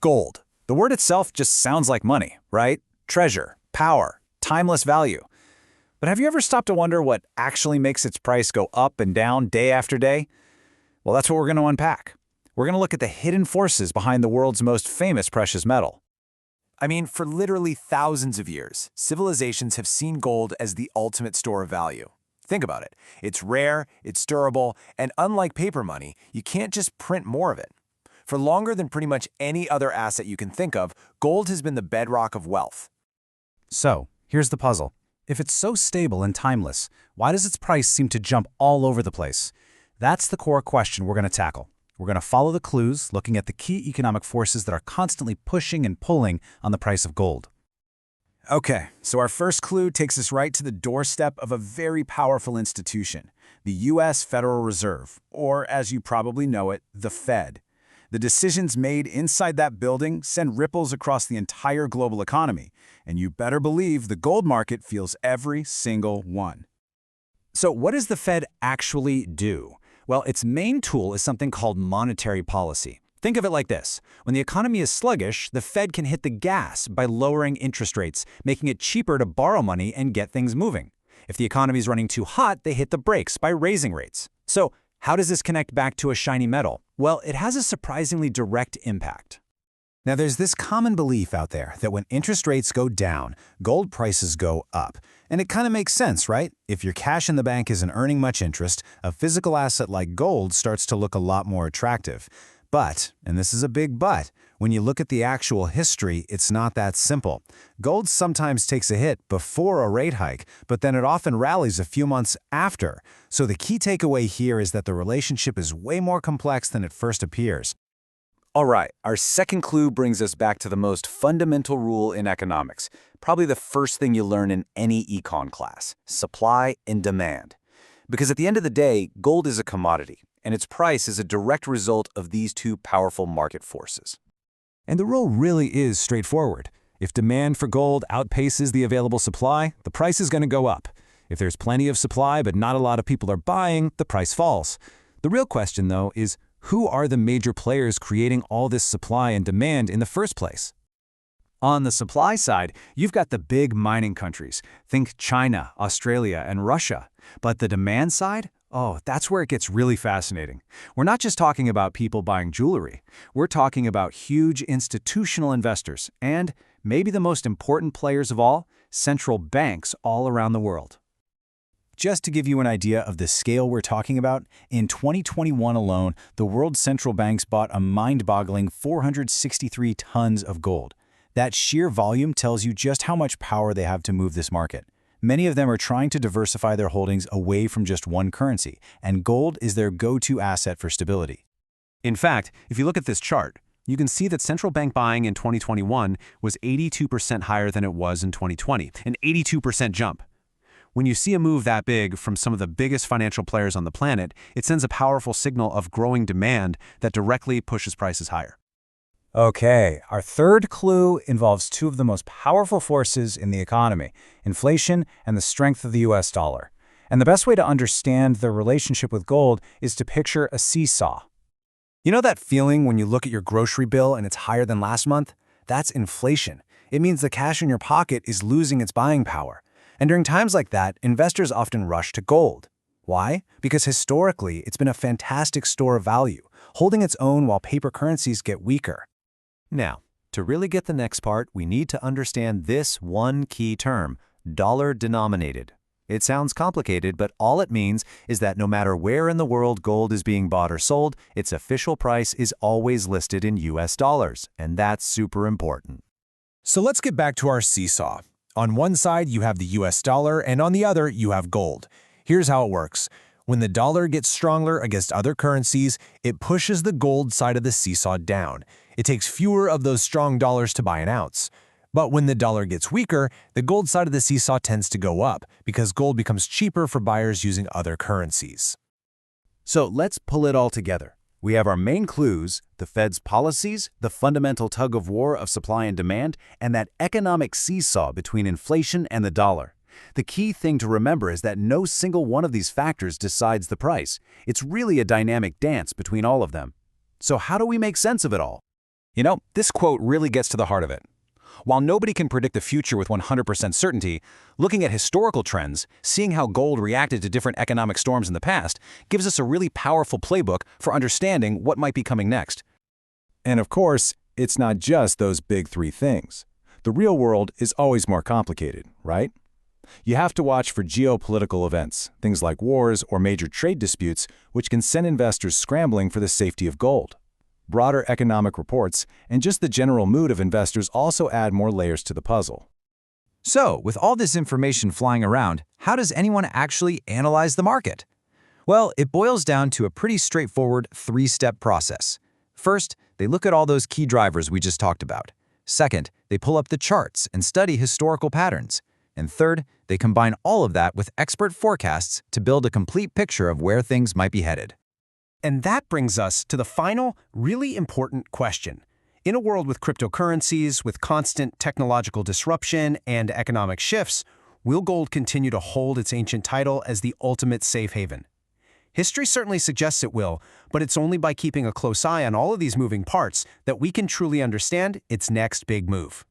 Gold. The word itself just sounds like money, right? Treasure, power, timeless value. But have you ever stopped to wonder what actually makes its price go up and down day after day? Well, that's what we're going to unpack. We're going to look at the hidden forces behind the world's most famous precious metal. I mean, for literally thousands of years, civilizations have seen gold as the ultimate store of value. Think about it. It's rare, it's durable, and unlike paper money, you can't just print more of it. For longer than pretty much any other asset you can think of, gold has been the bedrock of wealth. So, here's the puzzle. If it's so stable and timeless, why does its price seem to jump all over the place? That's the core question we're going to tackle. We're going to follow the clues, looking at the key economic forces that are constantly pushing and pulling on the price of gold. Okay, so our first clue takes us right to the doorstep of a very powerful institution, the U.S. Federal Reserve, or as you probably know it, the Fed. The decisions made inside that building send ripples across the entire global economy, and you better believe the gold market feels every single one. So what does the Fed actually do? Well, its main tool is something called monetary policy. Think of it like this. When the economy is sluggish, the Fed can hit the gas by lowering interest rates, making it cheaper to borrow money and get things moving. If the economy is running too hot, they hit the brakes by raising rates. So, how does this connect back to a shiny metal? Well, it has a surprisingly direct impact. Now, there's this common belief out there that when interest rates go down, gold prices go up. And it kind of makes sense, right? If your cash in the bank isn't earning much interest, a physical asset like gold starts to look a lot more attractive. But, and this is a big but, when you look at the actual history, it's not that simple. Gold sometimes takes a hit before a rate hike, but then it often rallies a few months after. So the key takeaway here is that the relationship is way more complex than it first appears. All right, our second clue brings us back to the most fundamental rule in economics, probably the first thing you learn in any econ class: supply and demand. Because at the end of the day, gold is a commodity, and its price is a direct result of these two powerful market forces. And the rule really is straightforward. If demand for gold outpaces the available supply, the price is going to go up. If there's plenty of supply but not a lot of people are buying, the price falls. The real question, though, is who are the major players creating all this supply and demand in the first place? On the supply side, you've got the big mining countries. Think China, Australia, and Russia. But the demand side? Oh, that's where it gets really fascinating. We're not just talking about people buying jewelry. We're talking about huge institutional investors and, maybe the most important players of all, central banks all around the world. Just to give you an idea of the scale we're talking about, in 2021 alone, the world's central banks bought a mind-boggling 463 tons of gold. That sheer volume tells you just how much power they have to move this market. Many of them are trying to diversify their holdings away from just one currency, and gold is their go-to asset for stability. In fact, if you look at this chart, you can see that central bank buying in 2021 was 82% higher than it was in 2020, an 82% jump. When you see a move that big from some of the biggest financial players on the planet, it sends a powerful signal of growing demand that directly pushes prices higher. Okay, our third clue involves two of the most powerful forces in the economy: inflation and the strength of the US dollar. And the best way to understand their relationship with gold is to picture a seesaw. You know that feeling when you look at your grocery bill and it's higher than last month? That's inflation. It means the cash in your pocket is losing its buying power. And during times like that, investors often rush to gold. Why? Because historically, it's been a fantastic store of value, holding its own while paper currencies get weaker. Now, to really get the next part, we need to understand this one key term: dollar-denominated. It sounds complicated, but all it means is that no matter where in the world gold is being bought or sold, its official price is always listed in US dollars, and that's super important. So let's get back to our seesaw. On one side, you have the US dollar, and on the other, you have gold. Here's how it works. When the dollar gets stronger against other currencies, it pushes the gold side of the seesaw down. It takes fewer of those strong dollars to buy an ounce. But when the dollar gets weaker, the gold side of the seesaw tends to go up because gold becomes cheaper for buyers using other currencies. So let's pull it all together. We have our main clues: the Fed's policies, the fundamental tug-of-war of supply and demand, and that economic seesaw between inflation and the dollar. The key thing to remember is that no single one of these factors decides the price. It's really a dynamic dance between all of them. So how do we make sense of it all? You know, this quote really gets to the heart of it. While nobody can predict the future with 100% certainty, looking at historical trends, seeing how gold reacted to different economic storms in the past, gives us a really powerful playbook for understanding what might be coming next. And of course, it's not just those big three things. The real world is always more complicated, right? You have to watch for geopolitical events, things like wars or major trade disputes, which can send investors scrambling for the safety of gold. Broader economic reports and just the general mood of investors also add more layers to the puzzle. So, with all this information flying around, how does anyone actually analyze the market? Well, it boils down to a pretty straightforward three-step process. First, they look at all those key drivers we just talked about. Second, they pull up the charts and study historical patterns. And third, they combine all of that with expert forecasts to build a complete picture of where things might be headed. And that brings us to the final, really important question. In a world with cryptocurrencies, with constant technological disruption and economic shifts, will gold continue to hold its ancient title as the ultimate safe haven? History certainly suggests it will, but it's only by keeping a close eye on all of these moving parts that we can truly understand its next big move.